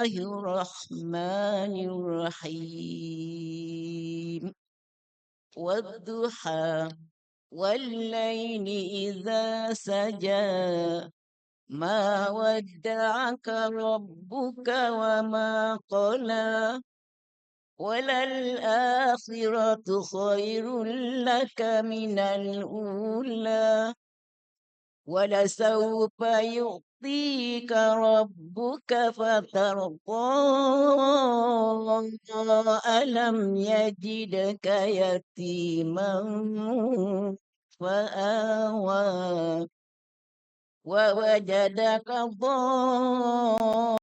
الله الرحمن الرحيم والضحى والليل إذا سجى ما ودعك ربك وما قلى وللآخرة خير لك من الأولى ولسوف يعطيك ربك فترضى ألم يجدك يتيما فآوى ووجدك ضالا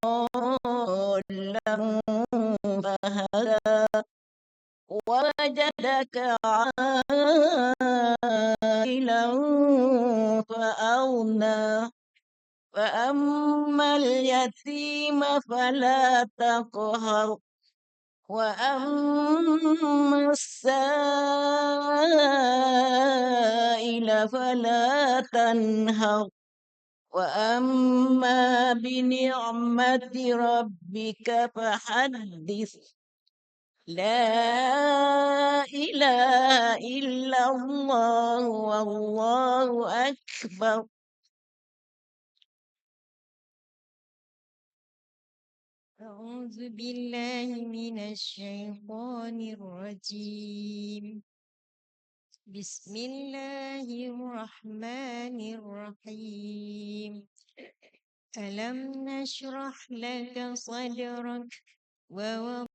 فهدى ووجدك عائلا فأغنى فأما اليتيم فلا تقهر وأما السائل فلا تنهر وأما بنعمة ربك فحدث لا إله إلا الله والله أكبر. أعوذ بالله من الشيطان الرجيم. بسم الله الرحمن الرحيم. ألم نشرح لك صدرك ووضعنا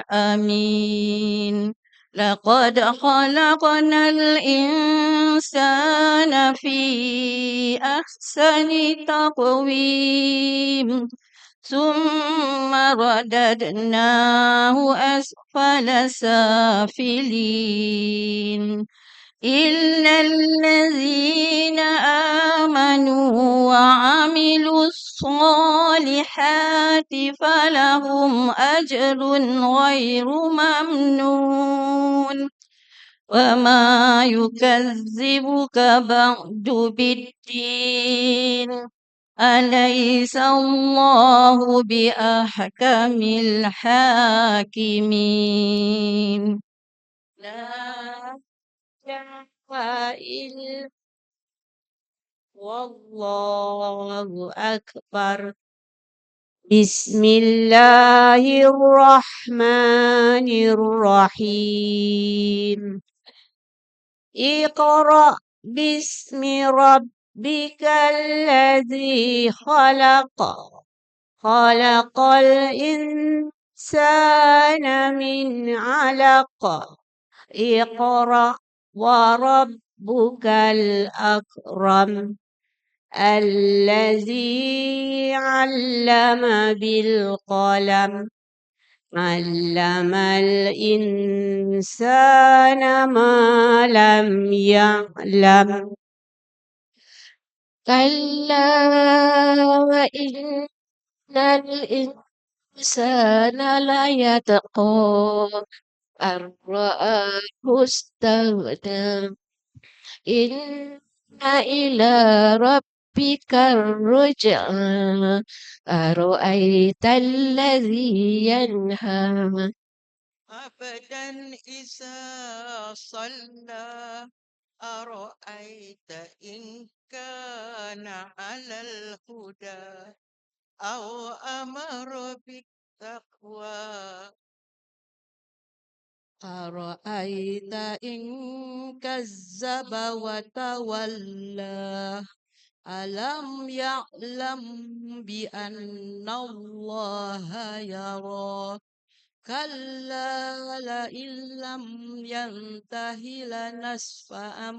الأمين لقد خلقنا الإنسان في أحسن تقويم ثم رددناه أسفل سافلين إلا الذين آمنوا وعملوا الصالحات فلهم أجر غير ممنون وما يكذبك بعد بالدين أليس الله بأحكم الحاكمين لا إلا والله أكبر. بسم الله الرحمن الرحيم اقرأ باسم ربك الذي خلق خلق الإنسان من علق اقرأ وربك الأكرم الذي علم بالقلم علم الإنسان ما لم يعلم كلا إن الإنسان ليطغى أن رآه استغنى إن إلى ربك ربك الرجع أرأيت الذي ينهى عبدا إذا صلى أرأيت إن كان على الهدى أو أمر بالتقوى أرأيت إن كذب وتولى ألم يعلم بأن الله يرى كلا لئن لم ينته لنسفعا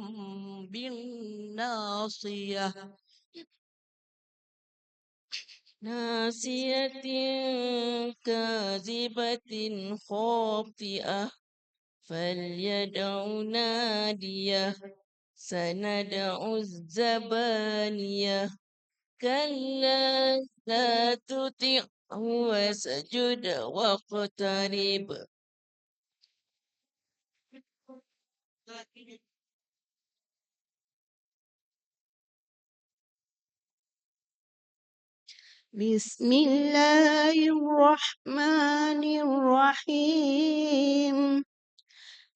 بالناصية ناصية كاذبة خاطئة فليدع ناديه سندع الزبانية كلا لا تطعه واسجد واقترب بسم الله الرحمن الرحيم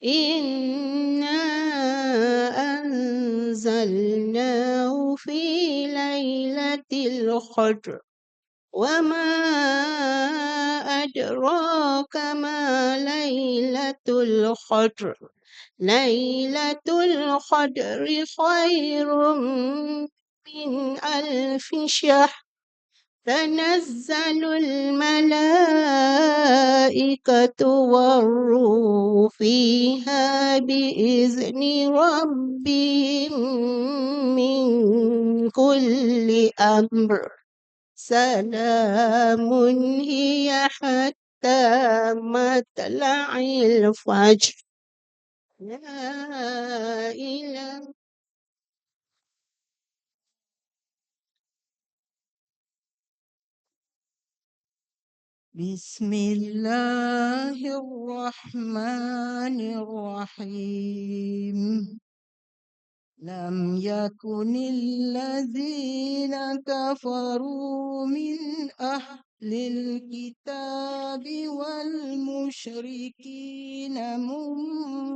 إنا أنزلناه في ليلة القدر وما أدراك ما ليلة القدر ليلة القدر خير من ألف شهر تنزل الملائكة والروح فيها بإذن ربهم من كل أمر سلام هي حتى مطلع الفجر لا إله بسم الله الرحمن الرحيم لم يكن الذين كفروا من أهل الكتاب والمشركين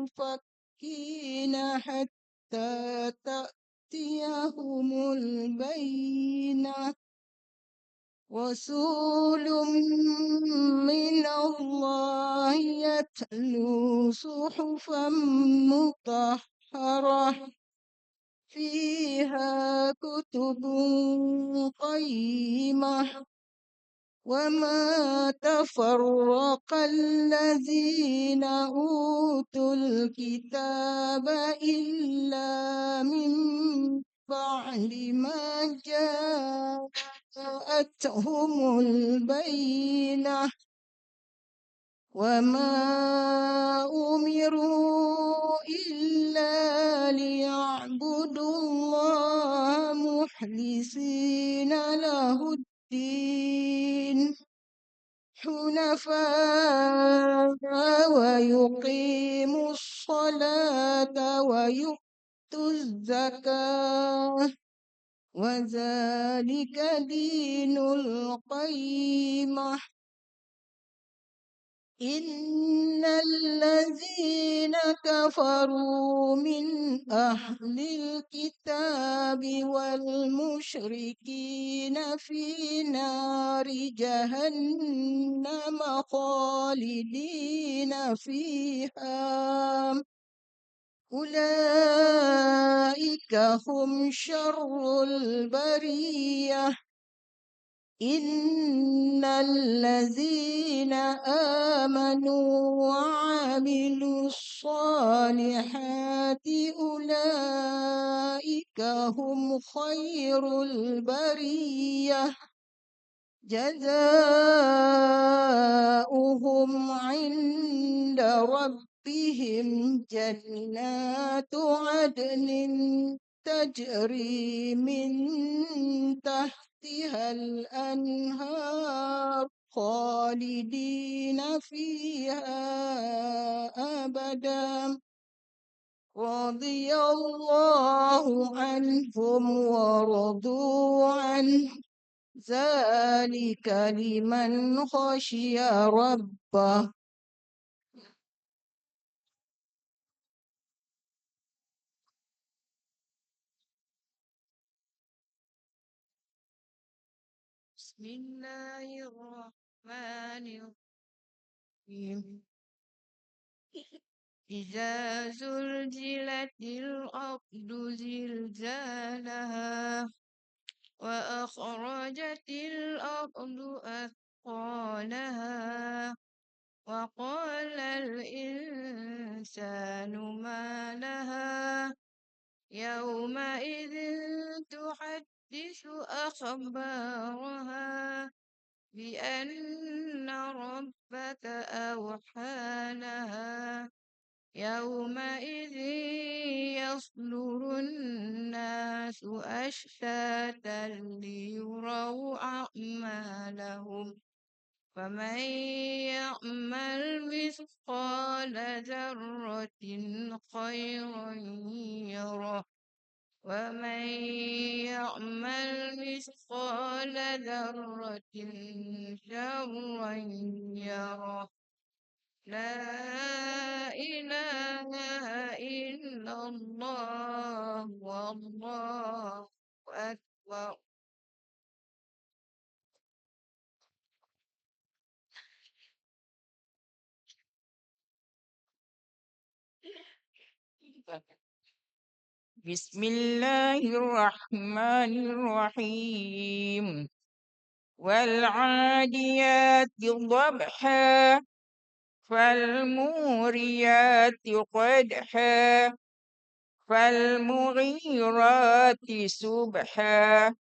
منفكين حتى تأتيهم البينة رسول من الله يتلو صحفا مطهرة فيها كتب قيمة وما تفرق الذين أوتوا الكتاب إلا من بعد ما جاءتهم البينة وما أمروا إلا ليعبدوا الله مخلصين له الدين حنفاء ويقيموا الصلاة ويؤتوا الزكاة وذلك دين القيمة إن الذين كفروا من أهل الكتاب والمشركين في نار جهنم خالدين فيها أولئك هم شر البرية إن الذين آمنوا وعملوا الصالحات أولئك هم خير البرية جزاؤهم عند ربهم جنات عدن تجري من تحتها الأنهار خالدين فيها أبدا رضي الله عنهم ورضوا عنه ذلك لمن خشي ربه. بسم الله الرحمن الرحيم. إذا زلزلت الأرض زلزالها وأخرجت الأرض أثقالها وقال الإنسان ما لها يومئذ تحدث أخبارها بأن ربك أوحى لها يومئذ يصدر الناس أشتاتا ليروا أعمالهم فمن يعمل مثقال ذرة خيرا يره ومن يعمل مثقال ذرة شرا يره لا إله إلا الله والله أكبر. بسم الله الرحمن الرحيم. والعاديات ضبحا فالموريات قدحا فالمغيرات سبحا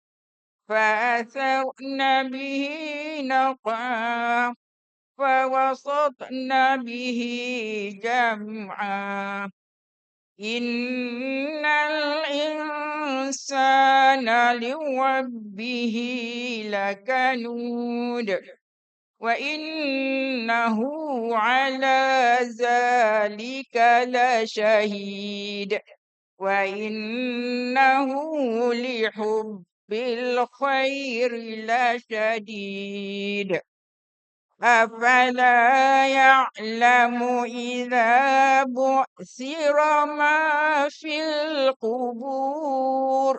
فأثرن به نقعا فوسطن به جمعا إن الإنسان لربه لكنود وإنه على ذلك لشهيد وإنه لحب الخير لشديد أفلا يعلم إذا بعثر ما في القبور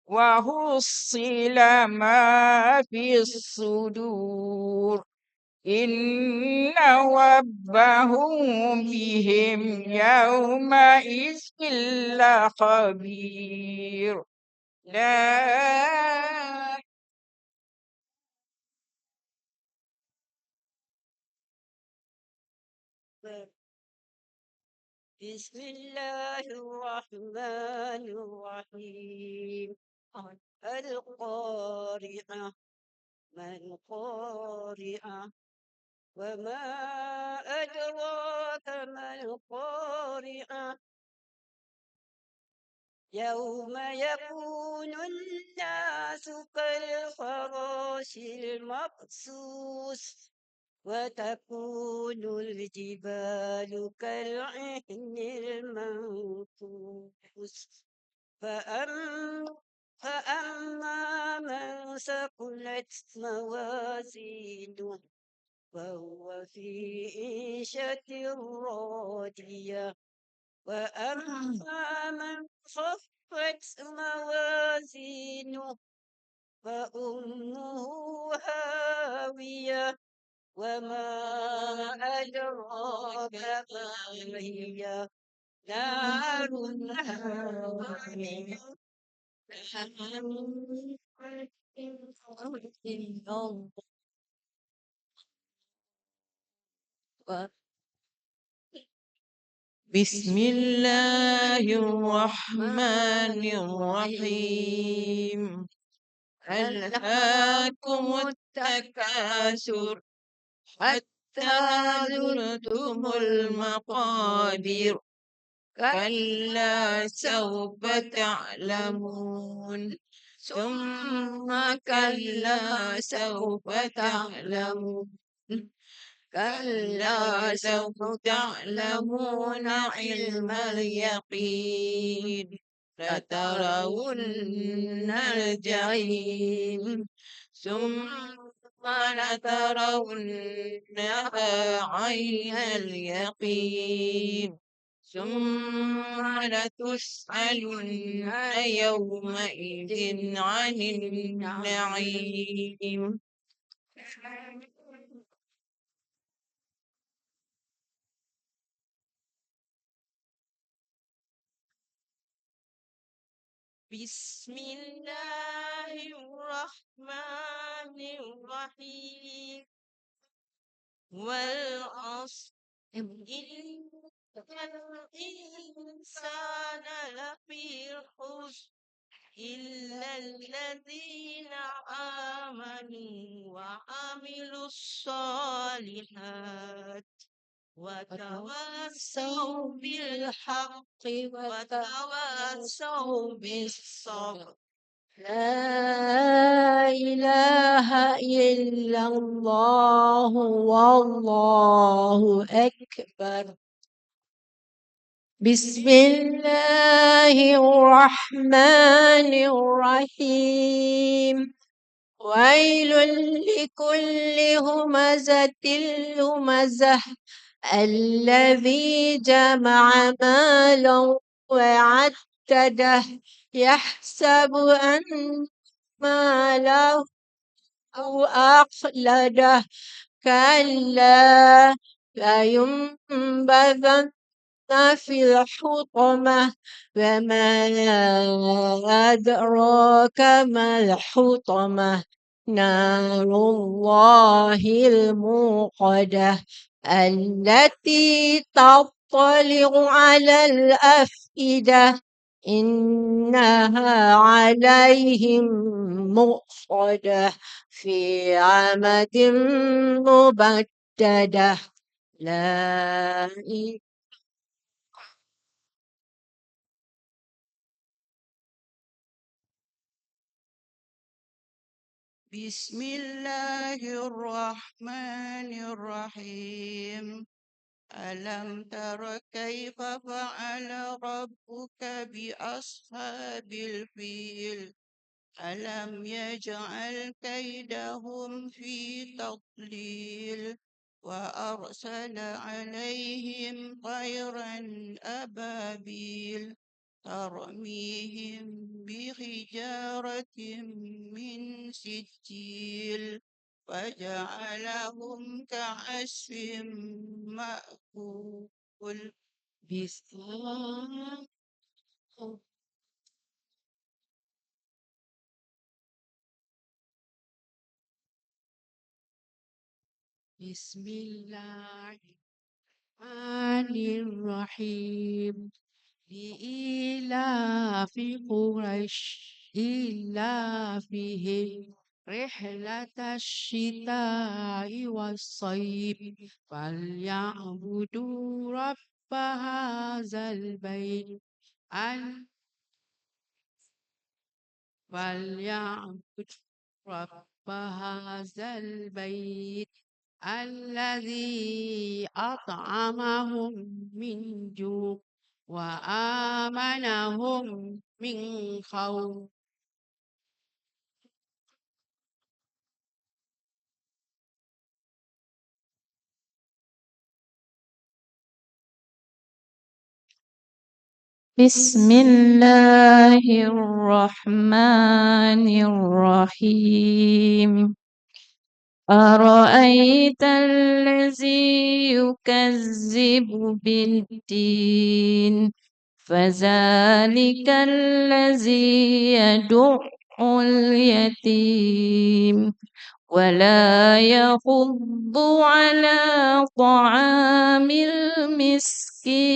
وحصل ما في الصدور إن ربهم بهم يومئذ لخبير لا. بسم الله الرحمن الرحيم القارعة ما القارعة وما أدراك ما القارعة يوم يكون الناس كالفراش المبثوث وتكون الجبال كالعهن المنفوش فأما من ثقلت موازينه فهو في عيشة راضية وأما من خفت موازينه فأمه هاوية وما أدراك ما هي نار هامية بسم الله الرحمن الرحيم ألهاكم التكاثر حتى زرتم المقابر كلا سوف تعلمون ثم كلا سوف تعلمون كلا سوف تعلمون علم اليقين لترون الجحيم ثم لترونها عين اليقين ثم لتسألن يومئذ عن النعيم. بسم الله الرحمن الرحيم والعصر إن الإنسان لفي خسر إلا الذين آمنوا وعملوا الصالحات وتواصوا بالحق وتواصوا بالصبر. لا إله إلا الله والله أكبر. بسم الله الرحمن الرحيم ويل لكل همزة لمزة الذي جمع مالا وعدده يحسب أن ماله أخلده كلا لينبذن في الحطمة وما أدراك ما الحطمة نار الله الموقدة التي تطلع على الأفئدة إنها عليهم مؤصدة في عمد مبددة لا إله. بسم الله الرحمن الرحيم ألم تر كيف فعل ربك بأصحاب الفيل ألم يجعل كيدهم في تضليل وأرسل عليهم طيرا أبابيل ترميهم بحجارة من سجيل فجعلهم كعصف مأكول. بسم الله الرحمن الرحيم لإيلاف قريش إيلافهم رحلة الشتاء والصيف فليعبدوا رب هذا البيت فليعبدوا رب هذا البيت الذي أطعمهم من جوع وآمنهم من خوف. بسم الله الرحمن الرحيم أرأيت الذي يكذب بالدين فذلك الذي يدع اليتيم ولا يحض على طعام المسكين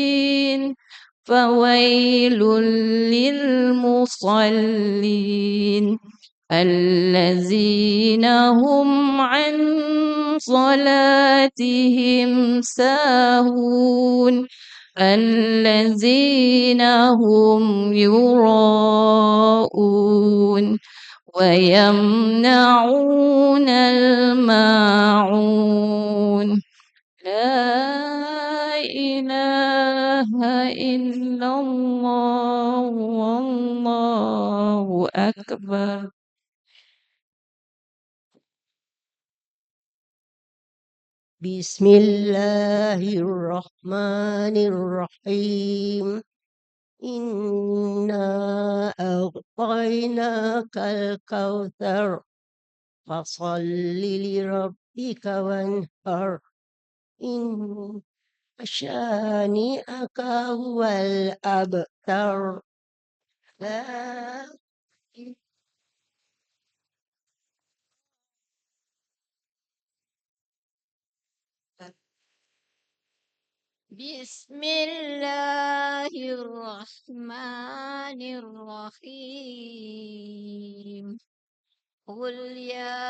فويل للمصلين الذين هم عن صلاتهم ساهون الذين هم يراءون ويمنعون الماعون. أكبر. بسم الله الرحمن الرحيم إنا أعطيناك الكوثر فصل لربك وانهر إن شانئك هو الأبتر لا بسم الله الرحمن الرحيم قل يا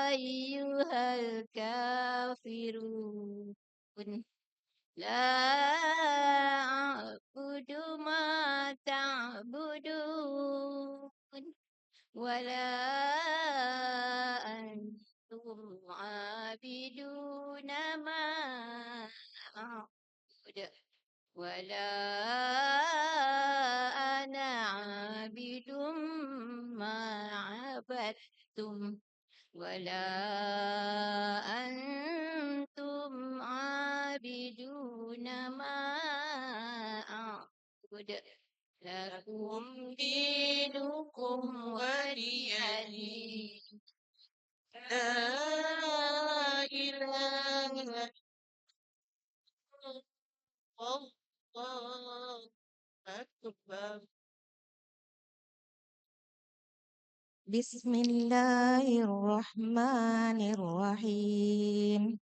أيها الكافرون لا أعبد ما تعبدون ولا أنتم عابدون ما أعبد ولا أنا عابد ما عبدتم ولا أنتم عابدون ما أعبد لكم دينكم ولي دين لا إله إلا الله أكبر. بسم الله الرحمن الرحيم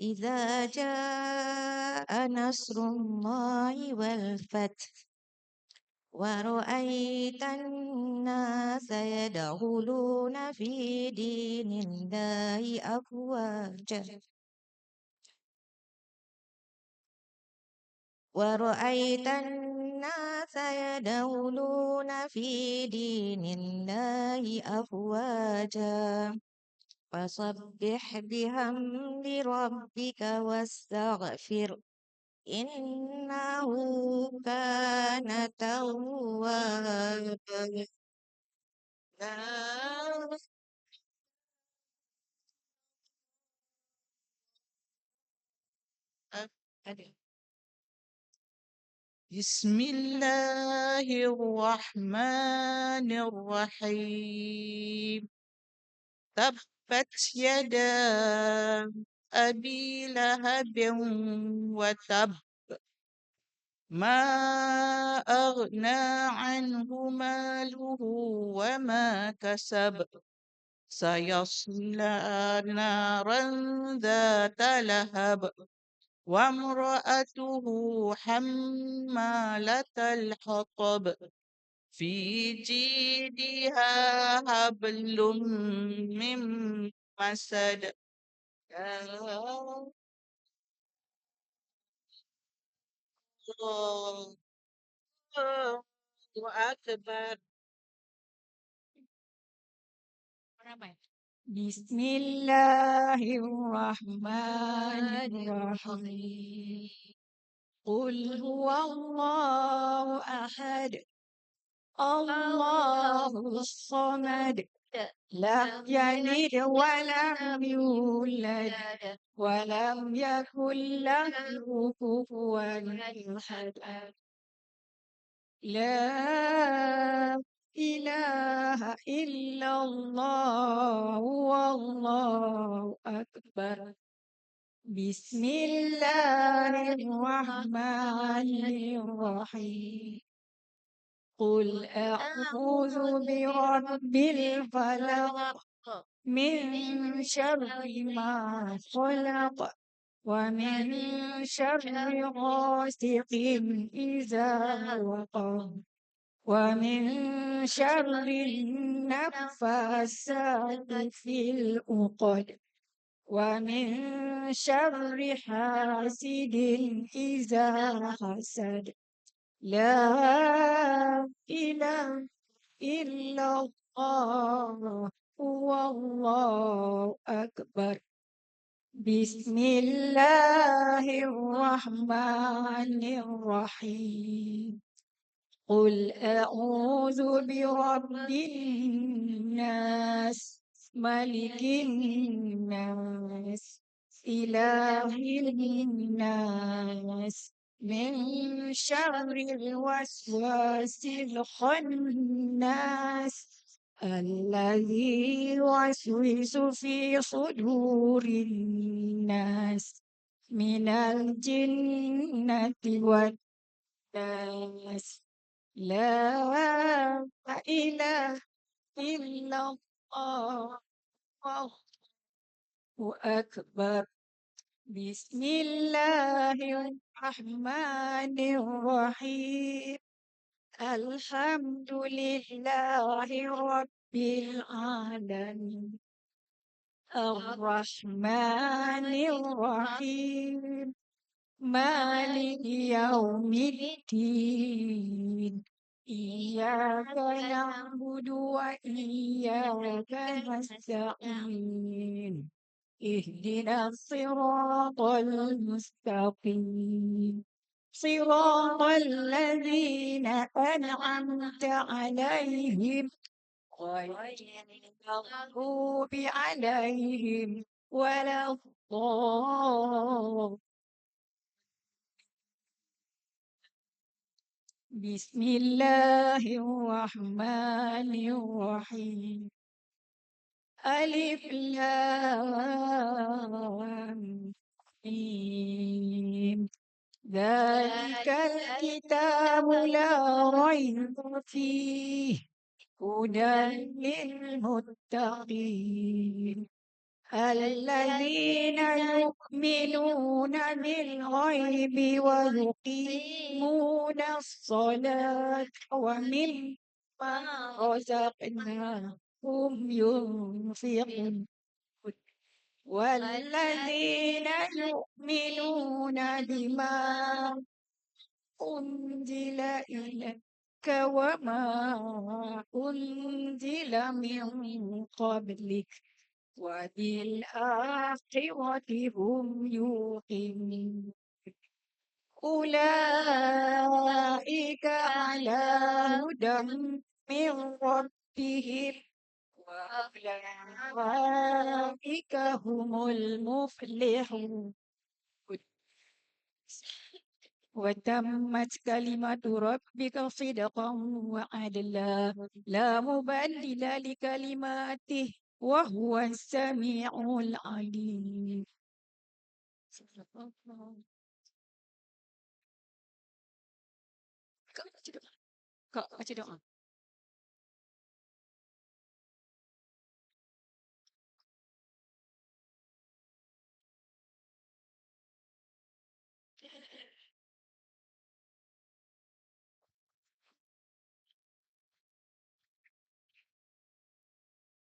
إذا جاء نصر الله والفتح ورأيت الناس يدخلون في دين الله أفواجا ورأيت الناس يدخلون في دين الله أفواجا فسبح بحمد ربك واستغفر إنه كان توابا. بسم الله الرحمن الرحيم تبت يدا أبي لهب وتب ما أغنى عنه ماله وما كسب سيصلى نارا ذات لهب وامرأته حمالة الحطب في جيدها حبل من مسد الله أكبر. بسم الله الرحمن الرحيم قل هو الله أحد الله الصمد لم يلد ولم يولد ولم يكن له كفوا أحد لا إله إلا الله والله أكبر بسم الله الرحمن الرحيم قل أعوذ برب الفلق من شر ما خلق ومن شر غاسق إذا وقب ومن شر النفاثات في العقد ومن شر حاسد إذا حسد لا إله إلا الله والله أكبر بسم الله الرحمن الرحيم قل أعوذ برب الناس ملك الناس إله الناس من شر الوسواس الخناس الذي يوسوس في صدور الناس من الجنة والناس. لا إله إلا الله أكبر. بسم الله الرحمن الرحيم. الحمد لله رب العالمين الرحمن الرحيم مالك يوم الدين إياك نعبد وإياك نستعين اهدنا الصراط المستقيم صراط الذين أنعمت عليهم غير المغضوب عليهم ولا الضالين. بسم الله الرحمن الرحيم. ألف لام ميم. ذلك الكتاب لا ريب فيه هدى للمتقين الذين يؤمنون بالغيب ويقيمون الصلاة ومما رزقناهم ينفقون والذين يؤمنون بما أنزل إليك وما أنزل من قبلك وبالآخرة هم يوقنون أولئك على هدى من ربهم وأولئك هم المفلحون. وتمت كلمة ربك صدقا وعدلا لا مبدل لكلماته وهو السميع العليم. Kak, baca doa.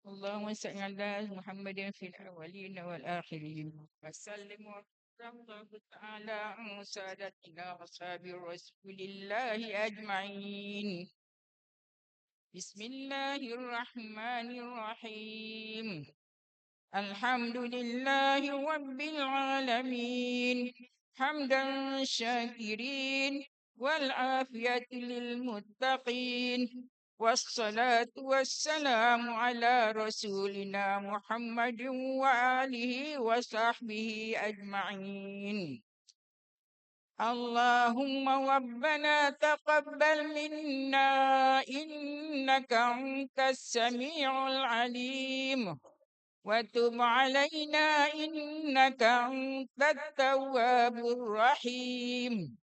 اللهم صل على محمد في الأولين والآخرين وسلم وسلم الله تعالى عن سادتنا أصحاب رسول الله أجمعين. بسم الله الرحمن الرحيم. الحمد لله رب العالمين حمدا شاكرين والعافية للمتقين والصلاة والسلام على رسولنا محمد وآله وصحبه أجمعين. اللهم ربنا تقبل منا إنك أنت السميع العليم وتب علينا إنك أنت التواب الرحيم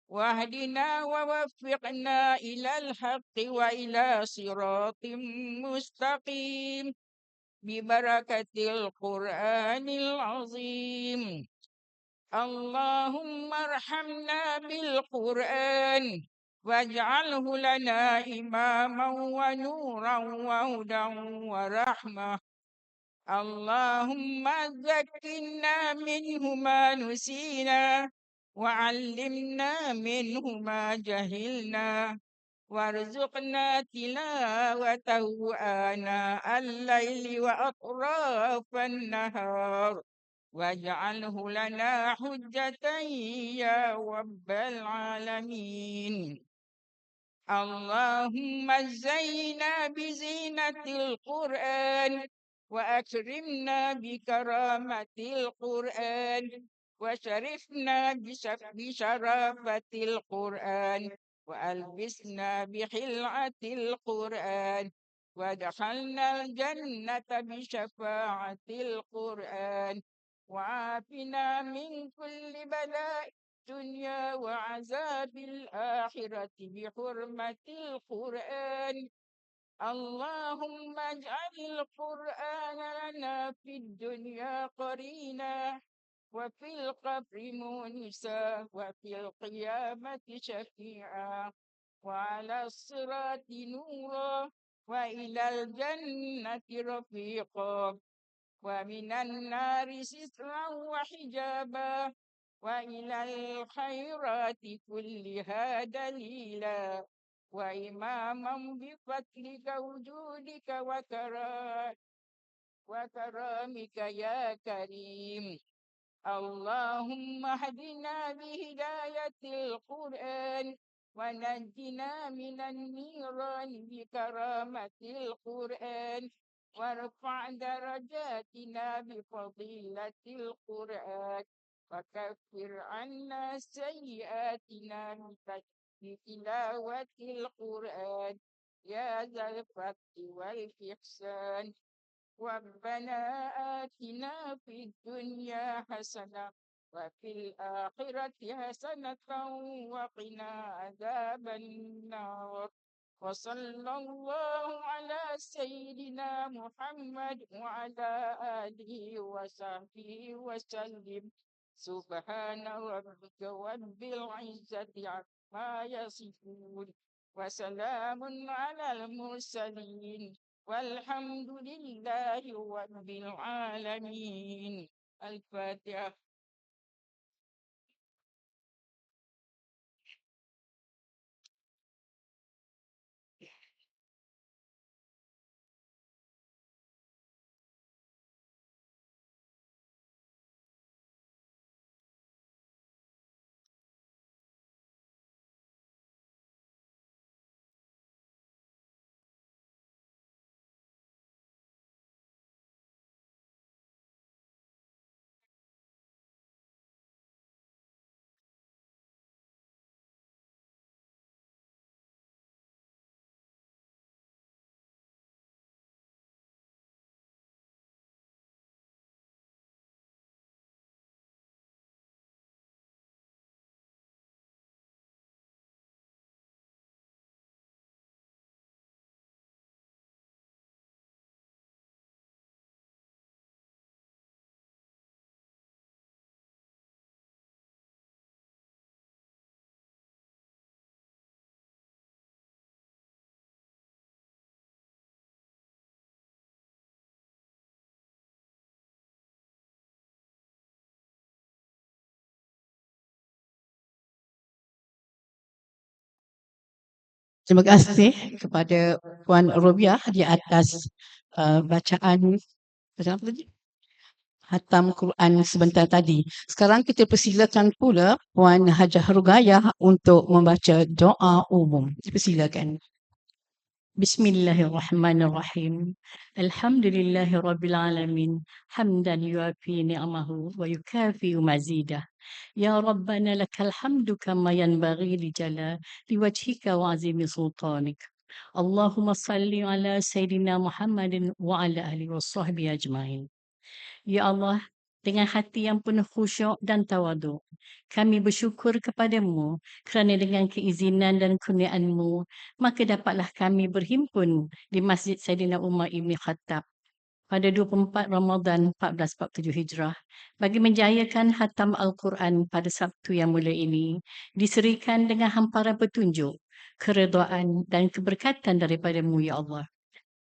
واهدنا ووفقنا إلى الحق وإلى صراط مستقيم ببركة القرآن العظيم. اللهم ارحمنا بالقرآن واجعله لنا إماما ونورا وهدى ورحمة. اللهم ذكرنا منه ما نسينا وعلمنا منه ما جهلنا وارزقنا تلاوته آناء الليل وأطراف النهار واجعله لنا حجة يا رب العالمين. اللهم زينا بزينة القرآن وأكرمنا بكرامة القرآن وشرفنا بشرافة القرآن وألبسنا بخلعة القرآن ودخلنا الجنة بشفاعة القرآن وعافنا من كل بلاء الدنيا وعذاب الآخرة بحرمة القرآن. اللهم اجعل القرآن لنا في الدنيا قرينا وفي القبر مونسا وفي القيامة شفيعا وعلى الصراط نورا وإلى الجنة رفيقا ومن النار سترا وحجابا وإلى الخيرات كلها دليلا وإماما بفضلك وجودك وكرامك يا كريم. اللهم اهدنا بهداية القرآن ونجنا من النيران بكرامة القرآن وارفع درجاتنا بفضيلة القرآن وكفر عنا سيئاتنا بتلاوة القرآن يا ذا الفضل والإحسان. ربنا آتنا في الدنيا حسنة وفي الآخرة حسنة وقنا عذاب النار. وصلى الله على سيدنا محمد وعلى آله وصحبه وسلم. سبحان ربك رب العزة عما يصفون وسلام على المرسلين والحمد لله رب العالمين. الفاتحة. Terima kasih kepada Puan Robiah di atas bacaan apa tadi? Hatam Quran sebentar tadi. Sekarang kita persilakan pula Puan Hajah Rugayah untuk membaca doa umum. Dipersilakan. Bismillahirrahmanirrahim. Alhamdulillahirabbil alamin. Hamdan yuafi ni'amahu wa yukafi mazidah. Ya Rabbana lakal hamdu kama yanbaghi li jalali wajhika wa azimi sultanik. Allahumma salli ala Sayyidina Muhammadin wa ala alihi wa sahbihi ajma'in. Ya Allah, dengan hati yang penuh khusyuk dan tawaduk, kami bersyukur kepadamu kerana dengan keizinan dan kurniaan-Mu, maka dapatlah kami berhimpun di Masjid Saidina Umar Ibn Khattab pada 24 Ramadan 1447 Hijrah bagi menjayakan hatam Al-Quran pada Sabtu yang mulia ini, diserikan dengan hamparan petunjuk, keredaan dan keberkatan daripada-Mu, Ya Allah.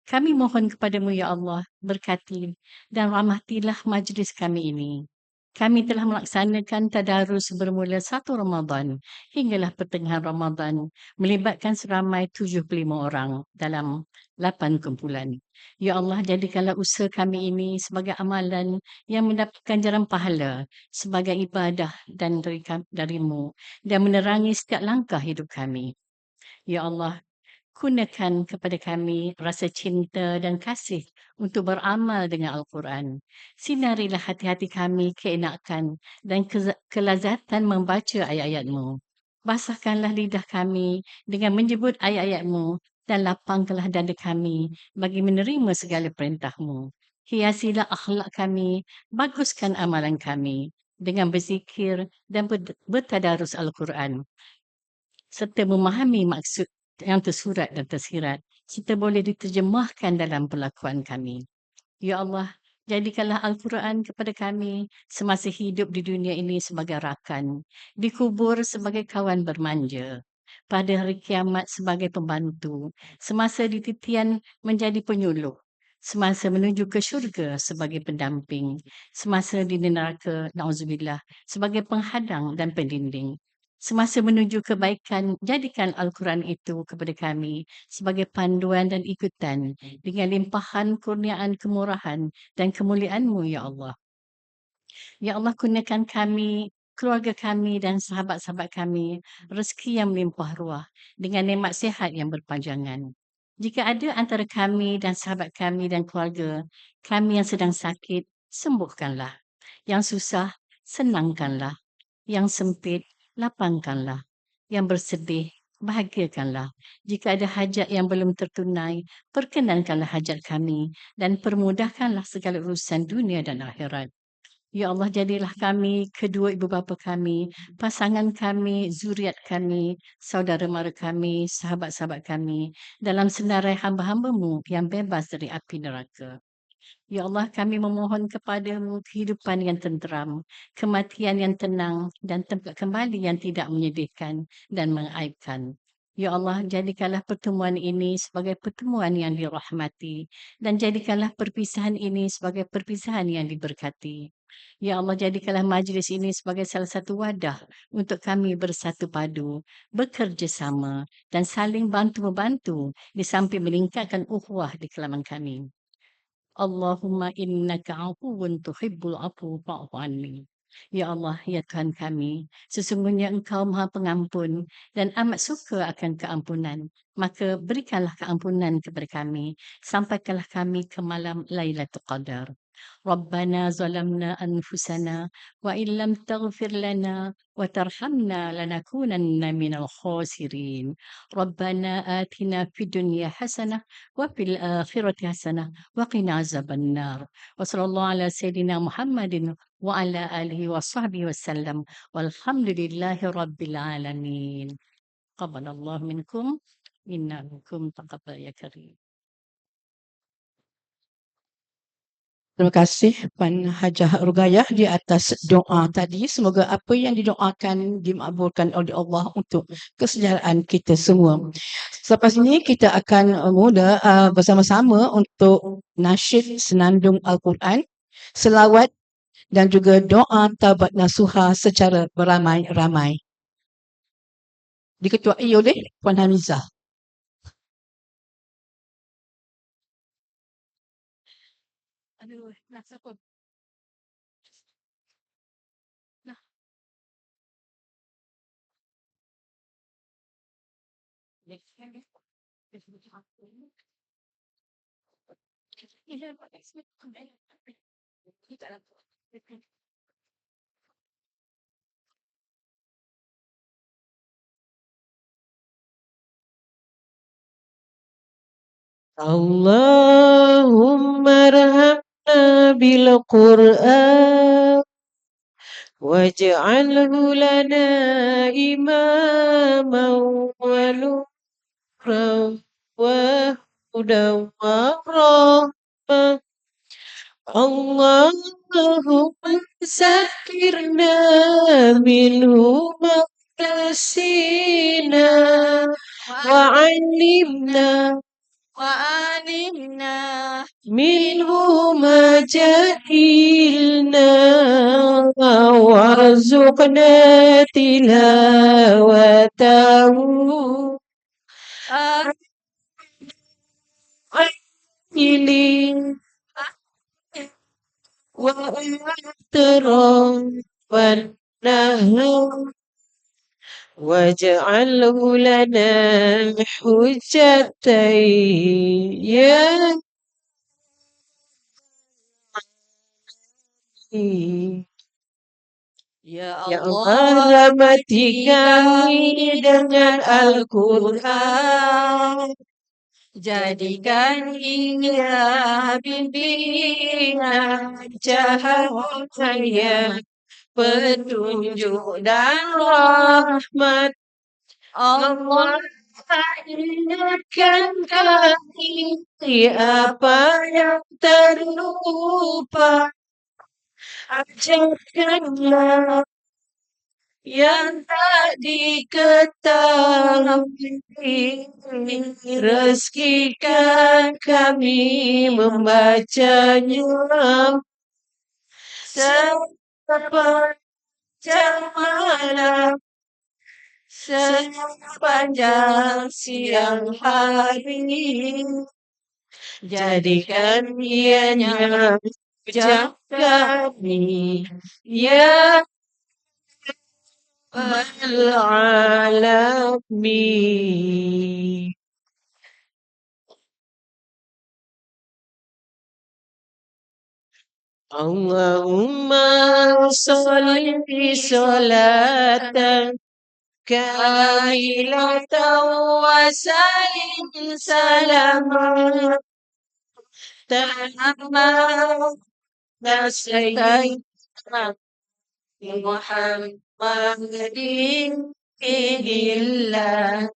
Kami mohon kepadamu, Ya Allah, berkati dan rahmatilah majlis kami ini. Kami telah melaksanakan tadarus bermula 1 Ramadan hinggalah pertengahan Ramadan, melibatkan seramai 75 orang dalam 8 kumpulan. Ya Allah, jadikanlah usaha kami ini sebagai amalan yang mendapatkan jaran pahala sebagai ibadah dan darimu dan menerangi setiap langkah hidup kami. Ya Allah, kurniakan kepada kami rasa cinta dan kasih untuk beramal dengan Al-Quran. Sinarilah hati-hati kami keenakan dan kelazatan membaca ayat-ayat-Mu. Basahkanlah lidah kami dengan menyebut ayat-ayat-Mu dan lapangkanlah dada kami bagi menerima segala perintah-Mu. Hiasilah akhlak kami, baguskan amalan kami dengan berzikir dan bertadarus Al-Quran serta memahami maksud yang tersurat dan tersirat serta boleh diterjemahkan dalam perlakuan kami. Ya Allah, jadikanlah Al-Quran kepada kami semasa hidup di dunia ini sebagai rakan, dikubur sebagai kawan bermanja, pada hari kiamat sebagai pembantu, semasa di titian menjadi penyuluh, semasa menuju ke syurga sebagai pendamping, semasa di neraka, na'udzubillah, sebagai penghadang dan pendinding. Semasa menuju kebaikan, jadikan Al-Quran itu kepada kami sebagai panduan dan ikutan dengan limpahan kurniaan kemurahan dan kemuliaan-Mu, Ya Allah. Ya Allah, kurniakan kami, keluarga kami dan sahabat-sahabat kami rezeki yang melimpah ruah dengan nikmat sihat yang berpanjangan. Jika ada antara kami dan sahabat kami dan keluarga kami yang sedang sakit, sembuhkanlah. Yang susah, senangkanlah. Yang sempit, lapangkanlah. Yang bersedih, bahagiakanlah. Jika ada hajat yang belum tertunai, perkenankanlah hajat kami dan permudahkanlah segala urusan dunia dan akhirat. Ya Allah, jadilah kami, kedua ibu bapa kami, pasangan kami, zuriat kami, saudara mara kami, sahabat-sahabat kami, dalam senarai hamba-hamba-Mu yang bebas dari api neraka. Ya Allah, kami memohon kepadamu kehidupan yang tenteram, kematian yang tenang, dan tempat kembali yang tidak menyedihkan dan mengaibkan. Ya Allah, jadikanlah pertemuan ini sebagai pertemuan yang dirahmati dan jadikanlah perpisahan ini sebagai perpisahan yang diberkati. Ya Allah, jadikanlah majlis ini sebagai salah satu wadah untuk kami bersatu padu, bekerja sama dan saling bantu-membantu di samping meningkatkan ukhuwah di kalangan kami. Allahumma innaka afuwun tuhibbul afu fa'fu anni. Ya Allah, ya Tuhan kami, sesungguhnya Engkau Maha Pengampun dan amat suka akan keampunan. Maka berikanlah keampunan kepada kami, sampaikanlah kami ke malam Lailatul Qadar. ربنا ظلمنا أنفسنا وإن لم تغفر لنا وترحمنا لنكونن من الخاسرين ربنا آتنا في الدنيا حسنة وفي الآخرة حسنة وقنا عذاب النار وصلى الله على سيدنا محمد وعلى آله وصحبه وسلم والحمد لله رب العالمين قبل الله منكم إنا منكم تقبل يا كريم. Terima kasih Puan Hajah Rugayah di atas doa tadi. Semoga apa yang didoakan dimakbulkan oleh Allah untuk kesejahteraan kita semua. Selepas ini kita akan mula bersama-sama untuk nasyid senandung Al-Quran, selawat dan juga doa taubat nasuha secara beramai-ramai. Diketuai oleh Puan Hamizah. Aduh, nak siapa? Nah. Allahumma arhamna bil Qur'an waj'alhu lana imaman wa nuran wa hudan wa rahmah. Allahumma zakirna minhu ma nasina wa 'allimna وعلمنا منه ما جهلنا وارزقنا تلاوته عيلي وأترى والنهر واجعله لنا حجتين يا ربي. Ya Ya Allah, Allah, rahmati kami dengan Al-Quran. jadikan hingga pimpinan cahaya petunjuk dan rahmat Allah. Ingatkan kami apa yang terlupa. Ajarkanlah yang tak diketahui. Rezekikan kami membacanya sepanjang malam, sepanjang siang hari. Jadikan ianya hujah kami, ya Rabbal Alamin. Allahumma salli salatan kamilatan wa sallim salaman tamman sayyidina Muhammadin idillah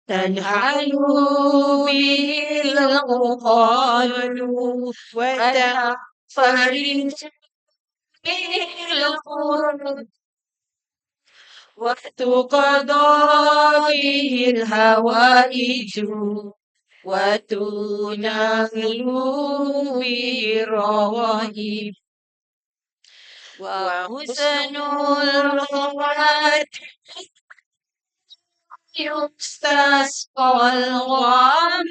تنحل به العقال وتنفرج به القلوب وتقضى به الهوائج وتنال به الروائب وحسن الخواتم يستسقى الغمام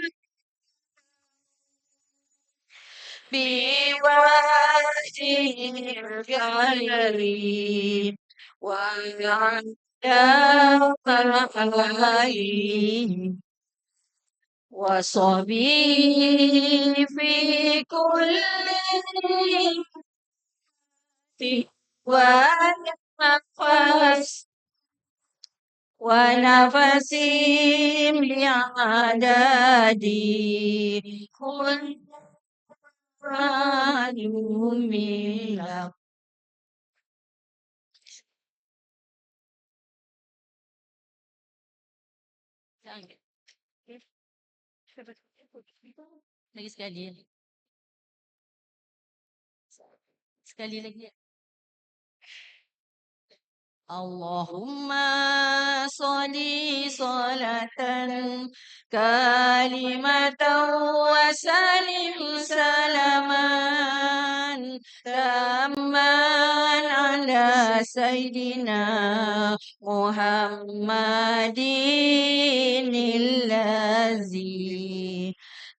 بوجه الكريم وعلى آله وصحبه في كل ونفس ونفس لعدد كل معلوم له. Lagi sekali. Sekali lagi. Allahumma sholli sholatan kalimatan wa salim salaman tamman ala sayyidina Muhammadin illazi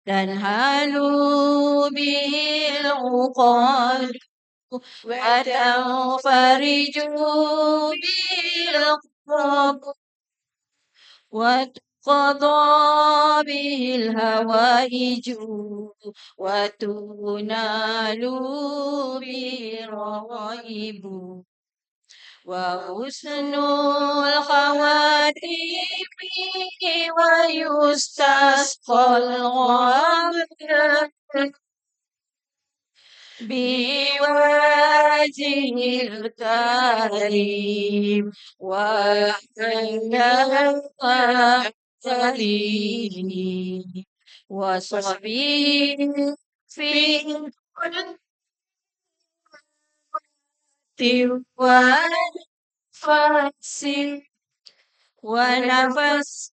tanhalu bil uqad وتنفرج بالقرب وتقضى به الهوائج وتنال به الرغائب وحسن الخواتيم ويستسقى الغمام بوجه الكريم وعلى آله وصحبه في كل ونفس ونفس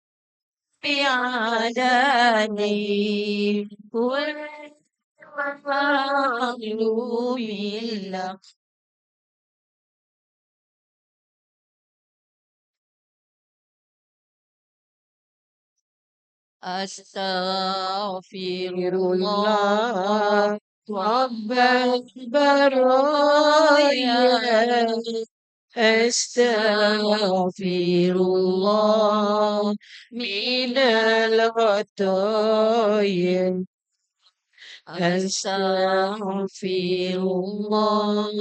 بعدد كل معلوم له. Astaghfirullah Rabbal baraya Astaghfirullah minal khataaya. Astaghfirullah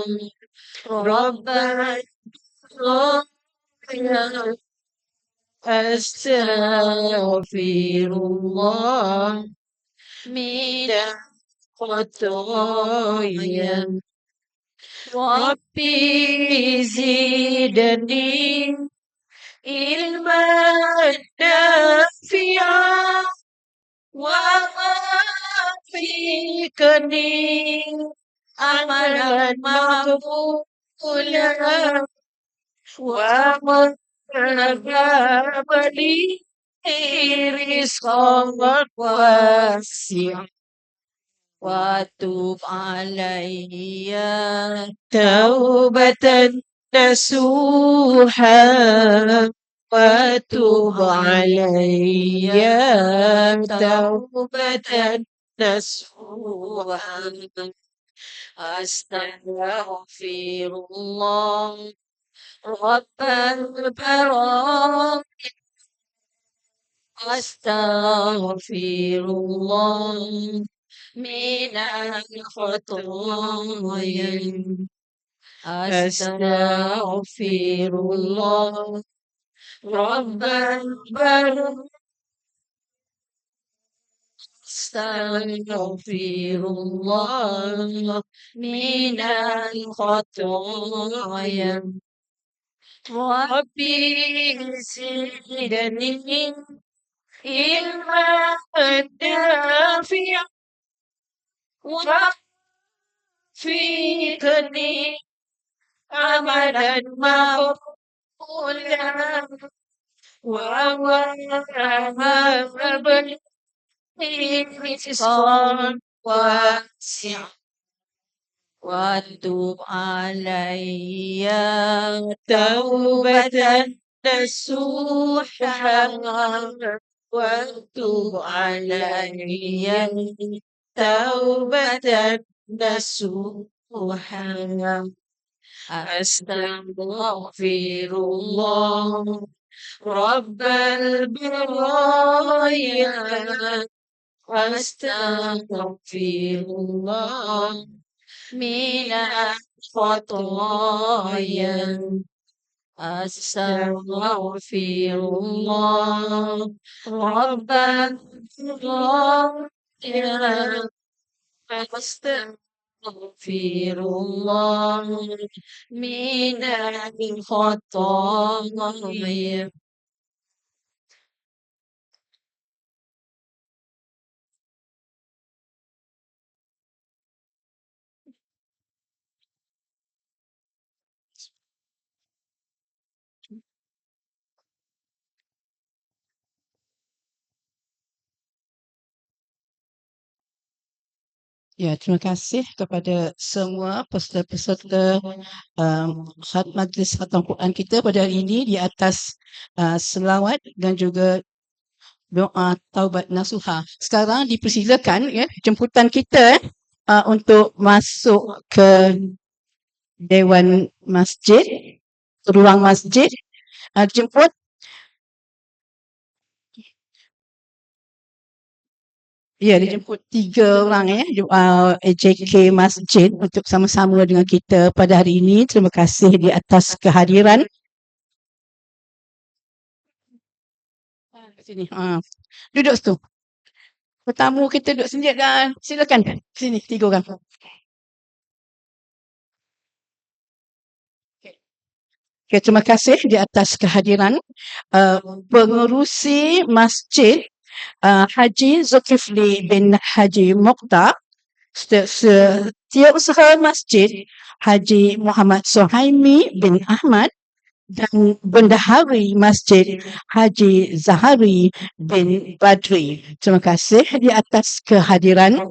Rabbana Astaghfirullah minal khataaya. Rabbi zidni ilman nafi'an ووفقني عملا مقبولا ووهب لي رزقا واسعا وتب علي توبة نصوحا وتب علي توبة نصوحا أستغفر الله رب البراء أستغفر الله من الخطايا أستغفر الله رب البر أستغفر الله من الخطايا ربي زدني علما نافعا وفقني عملا مقبولا ووهب لي رزقا واسعا وتب علي توبة نصوحا وتب علي توبة نصوحا أستغفر الله رب البرايا أستغفر الله من الخطايا أستغفر الله رب البرايا أستغفر الله من الخطايا. Ya, terima kasih kepada semua peserta-peserta majlis khatam Quran kita pada hari ini di atas selawat dan juga doa taubat nasuha. Sekarang dipersilakan ya jemputan kita untuk masuk ke Dewan Masjid, ruang masjid. Jemput ya, dijemput 3 orang AJK Masjid untuk sama-sama dengan kita pada hari ini. Terima kasih di atas kehadiran. Sini. Duduk situ. Tetamu kita duduk sini dan silakan. Sini 3 orang. Okay, terima kasih di atas kehadiran pengerusi masjid Haji Zulkifli bin Haji Mokhtar, Setiausaha Masjid Haji Muhammad Suhaimi bin Ahmad dan Bendahari Masjid Haji Zahari bin Badri. Terima kasih di atas kehadiran.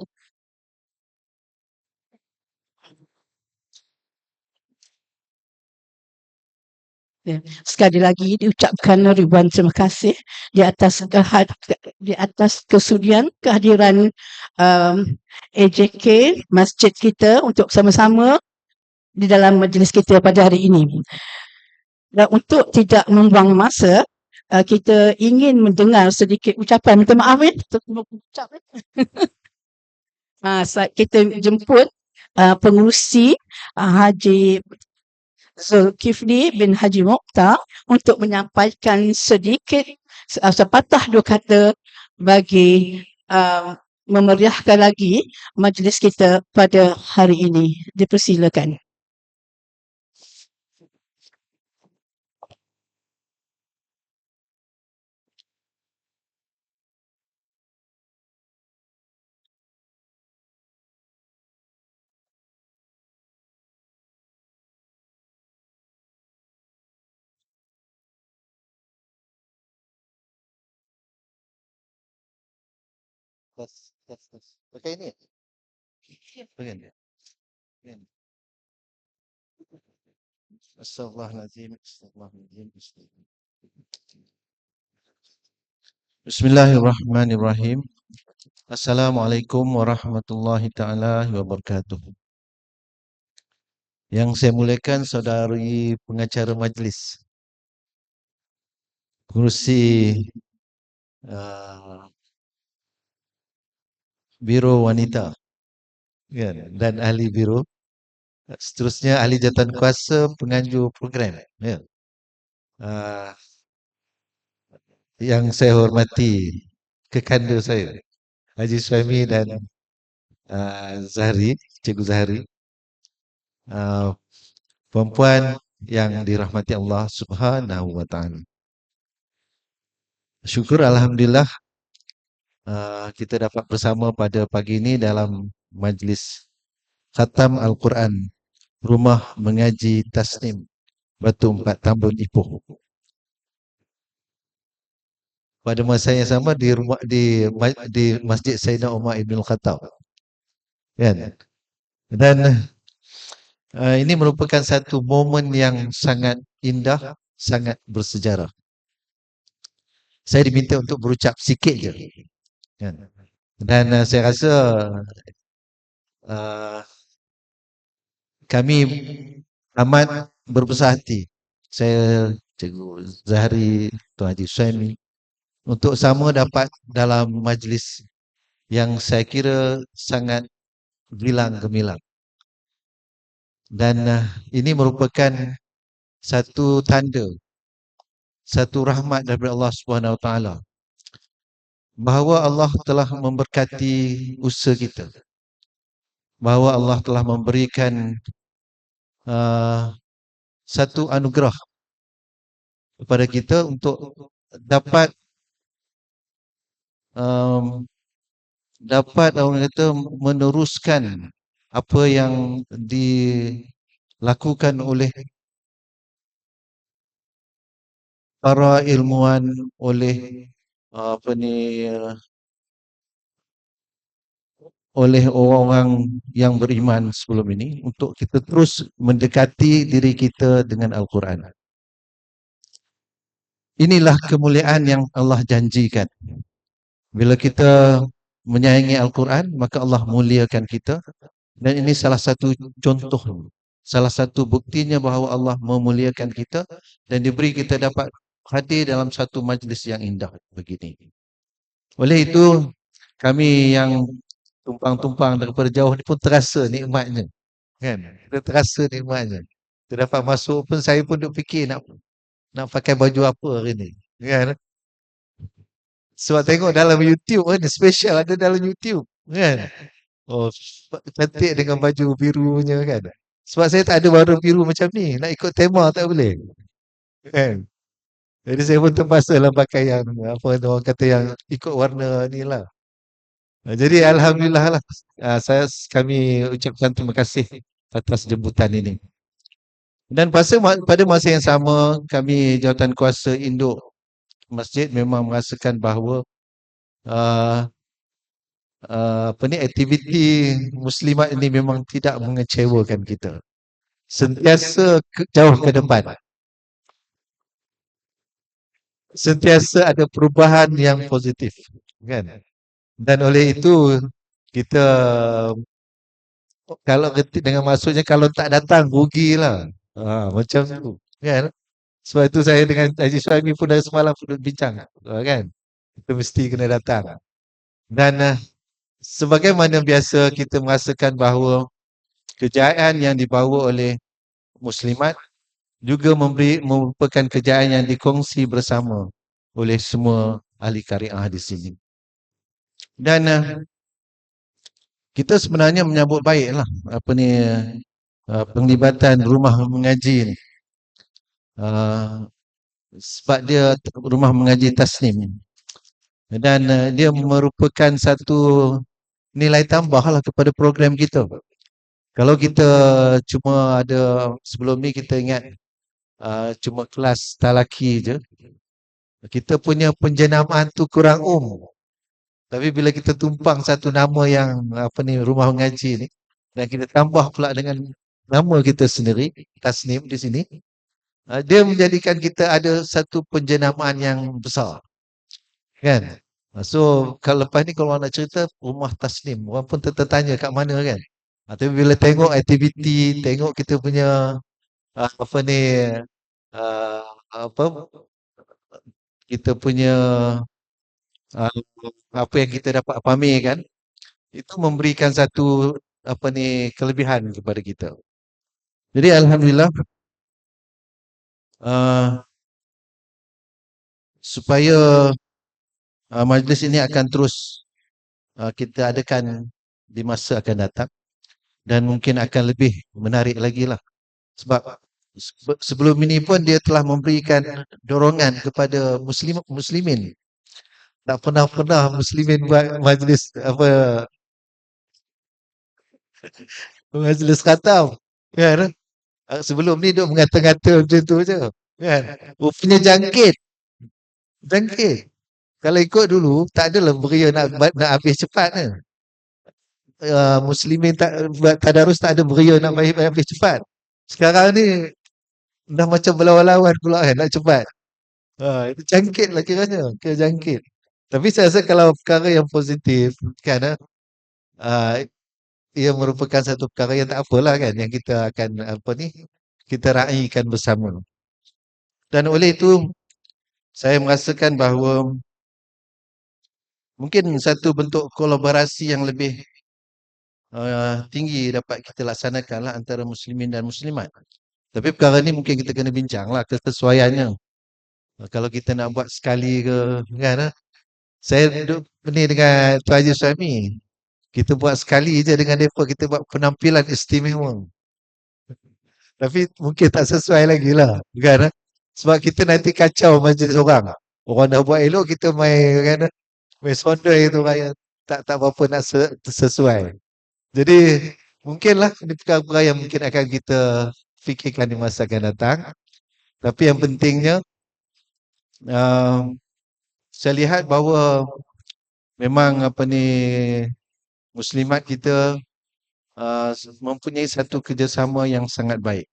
Ya, sekali lagi diucapkan ribuan terima kasih di atas kesudian kehadiran AJK masjid kita untuk sama-sama di dalam majlis kita pada hari ini. Dan untuk tidak membuang masa, kita ingin mendengar sedikit ucapan. Minta maaf ucap. Kita jemput pengurusi Haji Zulkifli bin Haji Mokhtar untuk menyampaikan sedikit sepatah dua kata bagi memeriahkan lagi majlis kita pada hari ini. Dipersilakan. Pakai ini. Bagian dia. Astaghfirullahaladzim. Bismillahirrahmanirrahim. Assalamualaikum warahmatullahi taala wabarakatuh. Yang saya muliakan saudari pengacara majlis, pengurusi Biro Wanita, dan ahli biro, seterusnya ahli jawatankuasa penganjur program. Yang saya hormati kekanda saya, Haji Suhaimi dan Zahri, Cikgu Zahri, perempuan yang dirahmati Allah Subhanahu wa taala. Syukur alhamdulillah kita dapat bersama pada pagi ini dalam majlis khatam Al-Quran Rumah Mengaji Tasnim Batu 4 Tambun Ipoh. Pada masa yang sama di Masjid Sayyidina Umar Ibn Khattab. Dan ini merupakan satu momen yang sangat indah, sangat bersejarah. Saya diminta untuk berucap sikit je. Dan saya rasa kami amat berbesar hati, saya, Cikgu Zahri, Tuan Haji Suhaimi, untuk sama dapat dalam majlis yang saya kira sangat gemilang. Dan ini merupakan satu tanda, satu rahmat daripada Allah Subhanahu Wa Taala, bahawa Allah telah memberkati usaha kita, bahawa Allah telah memberikan satu anugerah kepada kita untuk dapat orang kata meneruskan apa yang dilakukan oleh para ilmuwan, oleh oleh orang-orang yang beriman sebelum ini, untuk kita terus mendekati diri kita dengan Al-Quran. Inilah kemuliaan yang Allah janjikan. Bila kita menyayangi Al-Quran, maka Allah muliakan kita. Dan ini salah satu contoh, salah satu buktinya bahawa Allah memuliakan kita dan diberi kita dapat hadir dalam satu majlis yang indah begini. Oleh itu, kami yang tumpang-tumpang daripada jauh ni pun terasa nikmatnya. Kita terasa nikmatnya. Kita dapat masuk pun, saya pun duk fikir nak pakai baju apa hari ni. Sebab tengok dalam YouTube ni, special ada dalam YouTube. Oh, cantik dengan baju birunya kan. Sebab saya tak ada warna biru macam ni. Nak ikut tema tak boleh. Jadi saya pun terpaksa lah pakai yang, orang kata yang ikut warna ni lah. Jadi alhamdulillah lah. Kami ucapkan terima kasih atas jemputan ini. Dan pada masa yang sama, kami Jawatankuasa Induk Masjid memang merasakan bahawa aktiviti muslimat ini memang tidak mengecewakan kita. Sentiasa jauh ke depan. Sentiasa ada perubahan yang positif, kan? Dan oleh itu kita, kalau dengan maksudnya kalau tak datang rugilah. Macam tu, kan? Sebab itu saya dengan Haji Suhaimi pun dari semalam pun bincang. Kan? Kita mesti kena datang. Dan sebagaimana biasa kita merasakan bahawa kejayaan yang dibawa oleh muslimat juga merupakan kejayaan yang dikongsi bersama oleh semua ahli syariah di sini. Dan kita sebenarnya menyambut baiklah penglibatan rumah mengaji ni. Sebab dia rumah mengaji Tasnim. Dan dia merupakan satu nilai tambah lah kepada program kita. Kalau kita cuma ada, sebelum ni kita ingat cuma kelas talaki je, kita punya penjenamaan tu kurang Tapi bila kita tumpang satu nama yang rumah mengaji ni, dan kita tambah pula dengan nama kita sendiri, Tasnim di sini, dia menjadikan kita ada satu penjenamaan yang besar. Kan? So, kalau lepas ni kalau nak cerita rumah Tasnim, orang pun tertanya kat mana kan? Tapi bila tengok aktiviti, tengok kita punya kita punya apa yang kita dapat pamerkan, itu memberikan satu kelebihan kepada kita. Jadi alhamdulillah supaya majlis ini akan terus kita adakan di masa akan datang dan mungkin akan lebih menarik lagi lah. Sebab sebelum ini pun dia telah memberikan dorongan kepada muslimin. Tak pernah muslimin buat majlis majlis khatam. Kan? Sebelum ni duk mengata-ngata macam tu je. Kan? Rupanya jangkit. Kalau ikut dulu, tak adalah beria nak habis cepat ni. Muslimin buat tadarus tak ada beria nak habis cepat. Sekarang ni dah macam berlawan-lawan pula kan, nak cepat. Itu jangkit lah kiranya. Jangkit. Tapi saya rasa kalau perkara yang positif, kan, ia merupakan satu perkara yang tak apalah kan, yang kita akan kita raikan bersama. Dan oleh itu, saya merasakan bahawa mungkin satu bentuk kolaborasi yang lebih tinggi dapat kita laksanakan lah antara muslimin dan muslimat. Tapi perkara ni mungkin kita kena bincang lah kesesuaiannya. Kalau kita nak buat sekali ke, kan? Saya duduk ni dengan Tuan Haji Suhaimi. Kita buat sekali je dengan mereka, kita buat penampilan istimewa. Tapi mungkin tak sesuai lagi lah, kan? Sebab kita nanti kacau majlis orang. Orang dah buat elok, kita main, kan? Main sondoi tu raya. Tak berapa nak sesuai. Jadi, mungkinlah ini perkara yang mungkin akan kita fikirkan di masa akan datang. Tapi yang pentingnya, saya lihat bahawa memang muslimat kita mempunyai satu kerjasama yang sangat baik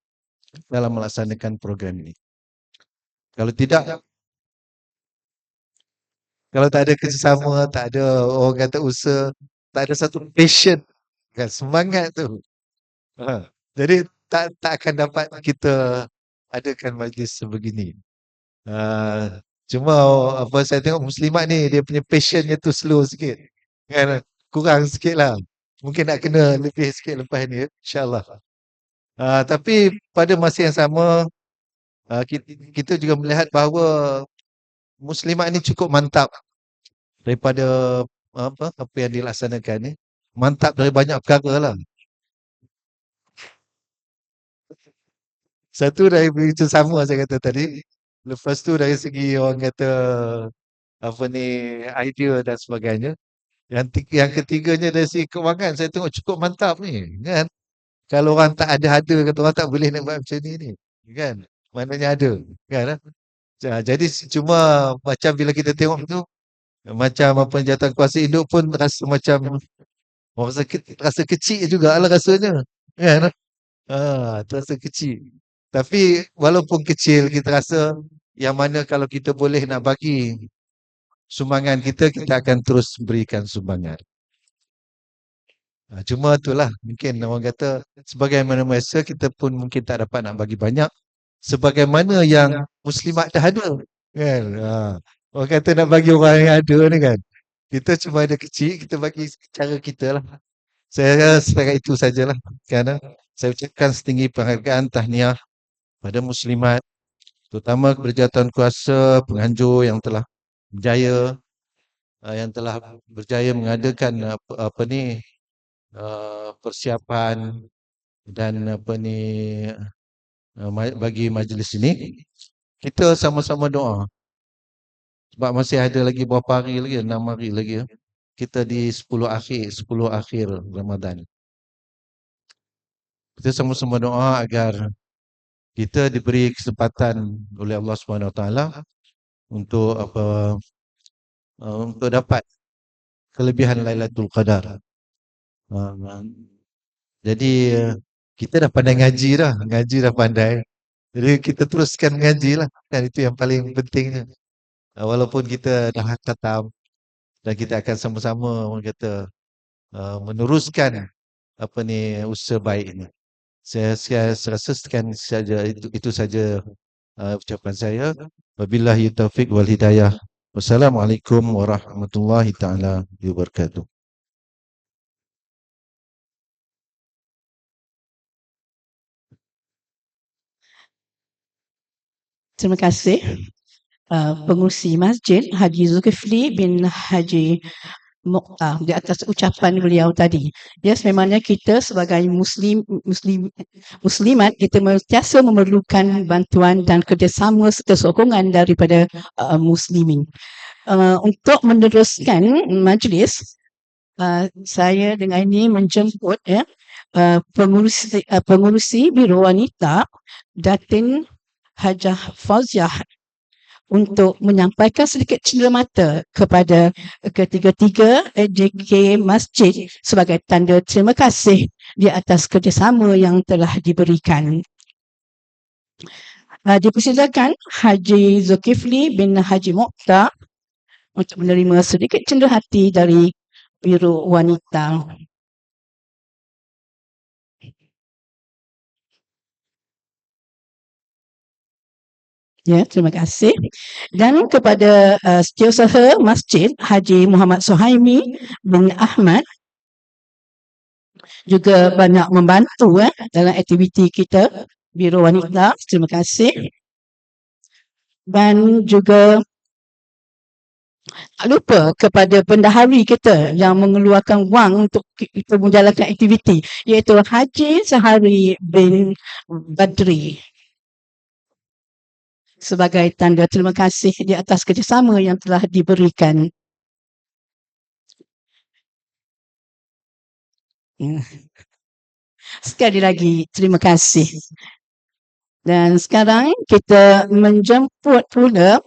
dalam melaksanakan program ini. Kalau tak ada kerjasama, tak ada orang kata usaha, tak ada satu passion, kan, semangat tu. Jadi tak akan dapat kita adakan majlis sebegini. Cuma saya tengok muslimat ni, dia punya passionnya tu slow sikit. Kan? Kurang sikit lah. Mungkin nak kena lebih sikit lepas ni, insyaAllah. Tapi pada masa yang sama, kita juga melihat bahawa muslimat ni cukup mantap daripada apa yang dilaksanakan ni. Mantap dari banyak perkara lah. Satu dari begitu sama saya kata tadi. Lepas tu dari segi orang kata idea dan sebagainya. Yang ketiganya dari segi kewangan saya tengok cukup mantap ni, kan? Kalau orang tak ada kata orang tak boleh nak buat macam ni, kan? Maknanya ada, kan? Jadi cuma macam bila kita tengok tu, macam jawatan kuasa induk pun rasa macam rasa kecil jugalah rasanya, kan? Terasa kecil. Tapi walaupun kecil, kita rasa yang mana kalau kita boleh nak bagi sumbangan kita akan terus berikan sumbangan. Cuma itulah, mungkin orang kata sebagaimana biasa kita pun mungkin tak dapat nak bagi banyak. sebagaimana yang muslimat dah ada kan. Orang kata nak bagi orang yang ada ni kan, kita cuma ada kecil, kita bagi cara kita lah. Saya setakat itu sajalah kan. Saya ucapkan setinggi penghargaan tahniah pada muslimat, terutama berjatuhan kuasa penganjur yang telah berjaya mengadakan persiapan dan bagi majlis ini. Kita sama-sama doa. Sebab masih ada lagi berapa hari lagi, 6 hari lagi. Kita di 10 akhir Ramadan. Kita sama-sama doa agar kita diberi kesempatan oleh Allah Subhanahu Wa Taala untuk untuk dapat kelebihan Lailatul Qadar. Jadi kita dah pandai ngaji dah pandai. Jadi kita teruskan mengaji lah. Kan itu yang paling pentingnya. Walaupun kita dah khatam dan kita akan sama-sama orang kata meneruskan usaha baik ini. Saya rasa sekian saja, itu saja ucapan saya. Wabillahi taufiq wal hidayah. Wassalamualaikum warahmatullahi taala wabarakatuh. Terima kasih pengurusi masjid Haji Zulkifli bin Haji Mokhtar di atas ucapan beliau tadi. Ya, sememangnya kita sebagai muslimat kita sentiasa memerlukan bantuan dan kerjasama serta sokongan daripada muslimin. Untuk meneruskan majlis, saya dengan ini menjemput pengurusi Biro Wanita Datin Hajah Fauziah untuk menyampaikan sedikit cenderamata kepada ketiga-tiga AJK Masjid sebagai tanda terima kasih di atas kerjasama yang telah diberikan. Dipersilakan Haji Zulkifli bin Haji Mokhtar untuk menerima sedikit cenderahati dari Biro Wanita. Ya, terima kasih. Dan kepada Setiausaha Masjid Haji Muhammad Suhaimi bin Ahmad juga banyak membantu dalam aktiviti kita Biro Wanita. Terima kasih. Dan juga tak lupa kepada bendahari kita yang mengeluarkan wang untuk kita menjalankan aktiviti, iaitu Haji Sahari bin Badri, sebagai tanda terima kasih di atas kerjasama yang telah diberikan. Sekali lagi terima kasih. Dan sekarang kita menjemput pula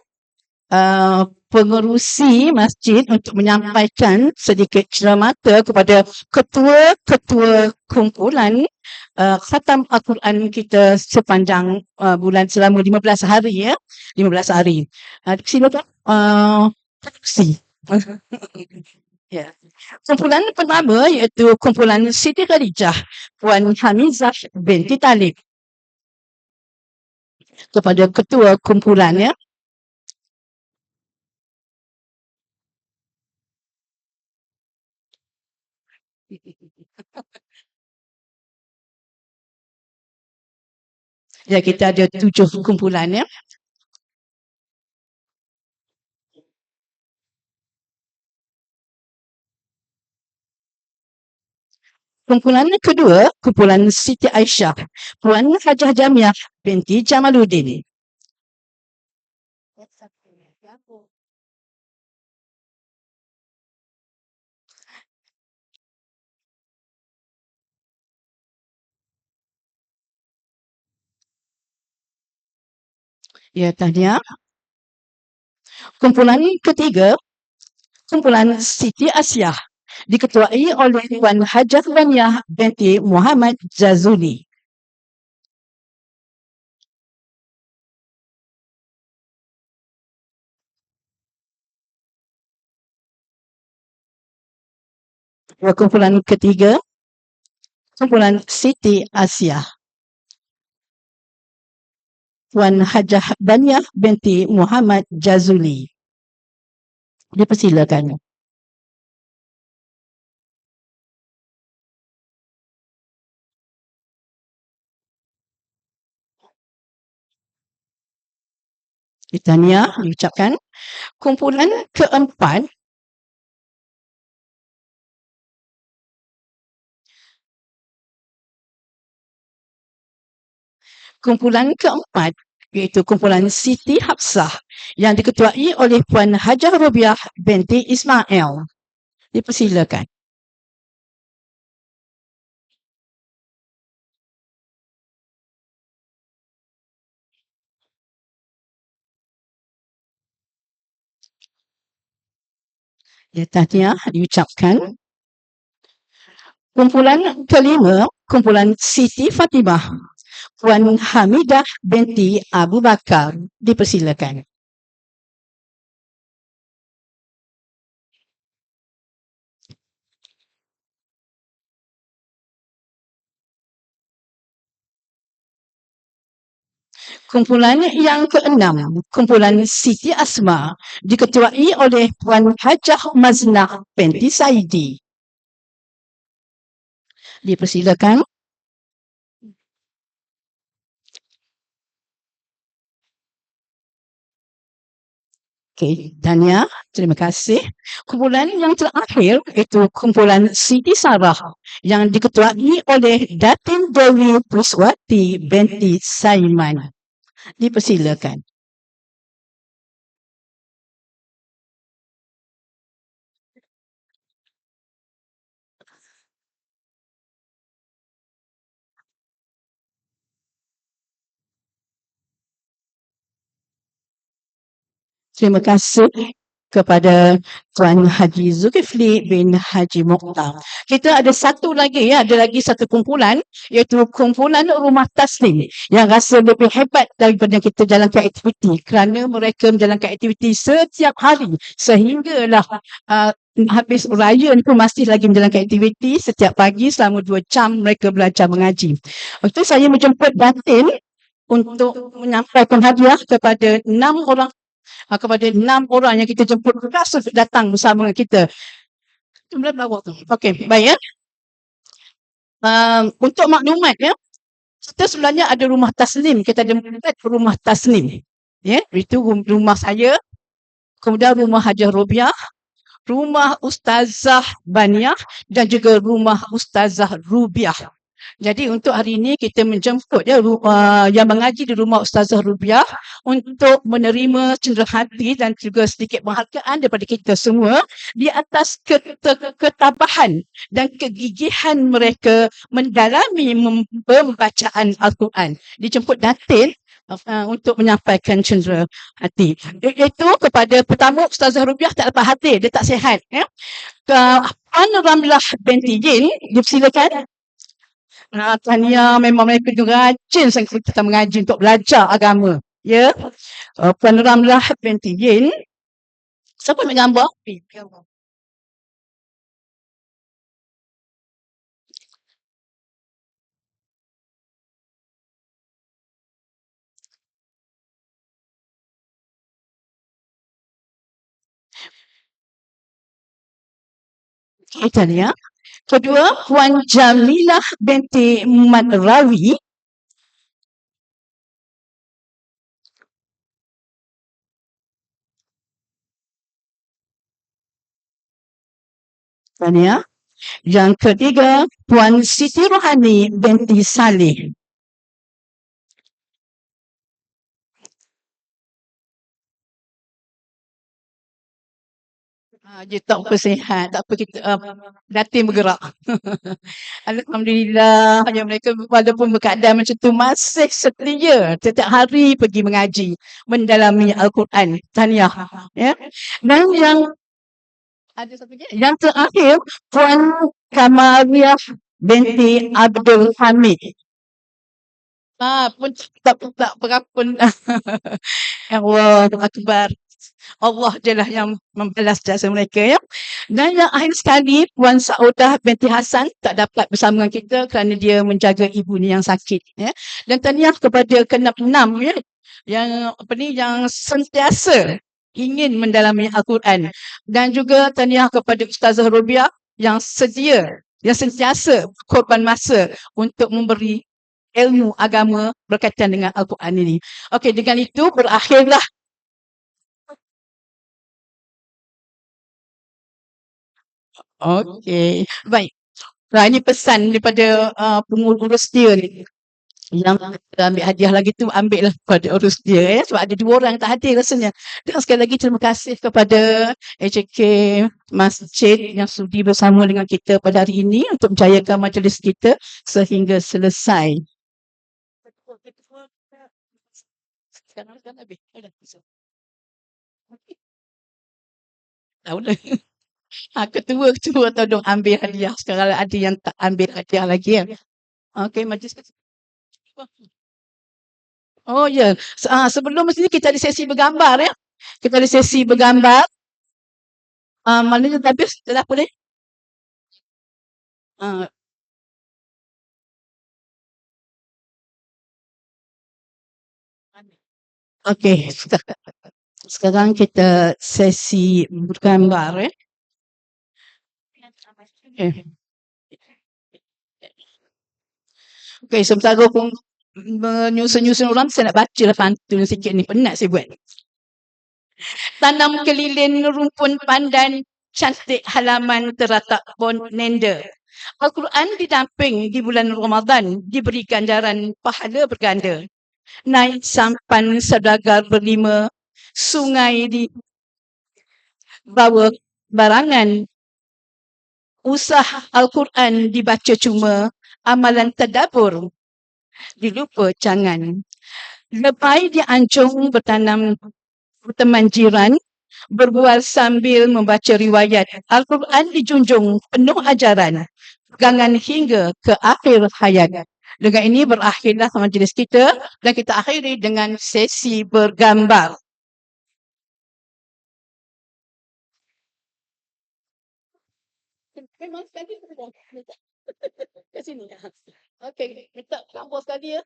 pengerusi masjid untuk menyampaikan sedikit ceramata kepada ketua-ketua kumpulan khatam Al-Quran kita sepanjang bulan selama 15 hari 15 hari. Silakan pengerusi. Ya. Kumpulan pertama iaitu kumpulan Siti Khadijah Puan Hamizah binti Talib. Kepada ketua kumpulannya, ya, kita ada 7 kumpulan. Kumpulan kedua, kumpulan Siti Aisyah Puan Hajah Jamiah binti Jamaluddin. Ya, tahniah. Kumpulan ketiga, kumpulan Siti Asiah diketuai oleh Puan Hajah Raniah binti Muhammad Jazuli. Kumpulan ketiga, kumpulan Siti Asiah. Puan Hajah Daniah binti Muhammad Jazuli. Dipersilakan. Tahniah diucapkan. Kumpulan keempat iaitu kumpulan Siti Hafsah yang diketuai oleh Puan Hajah Robiah binti Ismail. Dipersilakan. Tahniah diucapkan. Kumpulan kelima, kumpulan Siti Fatimah, Puan Hamidah binti Abu Bakar. Dipersilakan. Kumpulan yang keenam, kumpulan Siti Asma, diketuai oleh Puan Hajah Maznah binti Saidi. Dipersilakan. Okey, Tahniah, terima kasih. Kumpulan yang terakhir iaitu kumpulan Siti Sarah yang diketuai oleh Datin Dewi Puswati binti Saiman. Dipersilakan. Terima kasih kepada Tuan Haji Zulkifli bin Haji Mokhtar. Kita ada satu lagi, ada lagi satu kumpulan, iaitu kumpulan Rumah Taslim yang rasa lebih hebat daripada kita jalankan aktiviti kerana mereka menjalankan aktiviti setiap hari sehinggalah habis raya itu masih lagi menjalankan aktiviti setiap pagi selama 2 jam mereka belajar mengaji. Itu saya menjemput Datin untuk menyampaikan hadiah kepada 6 orang yang kita jemput rasa datang bersama kita. Okey, baik ya. Untuk maklumat ya, kita sebenarnya ada rumah taslim, kita ada 4 rumah taslim. Ya, itu rumah saya, kemudian rumah Hajah Robiah, rumah Ustazah Baniah dan juga rumah Ustazah Rubiah. Jadi untuk hari ini kita menjemput yang mengaji di rumah Ustazah Rubiah untuk menerima cenderahati dan juga sedikit penghargaan daripada kita semua di atas ketabahan dan kegigihan mereka mendalami pembacaan Al-Quran. Dijemput Datin untuk menyampaikan cenderahati. Itu kepada pertama Ustazah Rubiah tak dapat hadir, dia tak sihat. Ya. Puan Ramlah binti Yin, dipersilakan. Tahniah, memang mereka rajin sangat kita mengaji untuk belajar agama. Ya. Puan Ramlah binti Yin. Siapa ambil gambar? Tahniah. Kedua, Puan Jamilah binti Madrawi. Tahniah. Yang ketiga, Puan Siti Rohani binti Saleh. Dia tak apa sihat, tak apa kita Datin bergerak. Alhamdulillah, yang mereka walaupun berkeadaan macam tu masih setia setiap hari pergi mengaji, mendalami Al-Quran. Tahniah. Ya. Dan yang ada satu lagi. Yang terakhir, Puan Kamariah binti Abdul Hamid. Pun tak berapa. Allah Akbar. Allah je lah yang membalas jasa mereka ya. Dan yang akhir sekali Puan Saudah binti Hasan tak dapat bersama kita kerana dia menjaga ibunya yang sakit ya. Dan tahniah kepada ke-6 ya. yang sentiasa ingin mendalami Al-Quran, dan juga tahniah kepada Ustazah Robiah yang sentiasa korban masa untuk memberi ilmu agama berkaitan dengan Al-Quran ini. Okey, dengan itu berakhirlah okey, baik. Nah, ini pesan daripada pengurus dia ni. Yang ambil hadiah lagi tu ambil lah pada urus dia ya, sebab ada 2 orang tak hadir rasanya. Dan sekali lagi terima kasih kepada AJK Masjid yang sudi bersama dengan kita pada hari ini untuk menjayakan majlis kita sehingga selesai. Sekarang habis. Tahu dah. Ketua tolong ambil hadiah. Sekarang ada yang tak ambil hadiah lagi ya. Okey, majlis. Oh ya, sebelum sini kita ada sesi bergambar ya. Kita ada sesi bergambar. Maknanya dah habis, dah apa ni? Okey, sekarang kita sesi bergambar ya. Okey, sementara pun menyusun orang, saya nak baca lah pantun sikit ni, penat saya buat. Tanam kelilin rumpun pandan, cantik halaman teratak bonenda. Al-Quran didamping di bulan Ramadan, diberi ganjaran pahala berganda. Naik sampan saudagar berlima, sungai di bawa barangan. Usah Al-Quran dibaca cuma, amalan tadabbur dilupa jangan. Lebay dianjung berteman jiran, berbual sambil membaca riwayat. Al-Quran dijunjung penuh ajaran, pegangan hingga ke akhir hayat. Dengan ini berakhirlah majlis kita dan kita akhiri dengan sesi bergambar. Memang sekali ke sini. Okey, minta gambar sekali ya.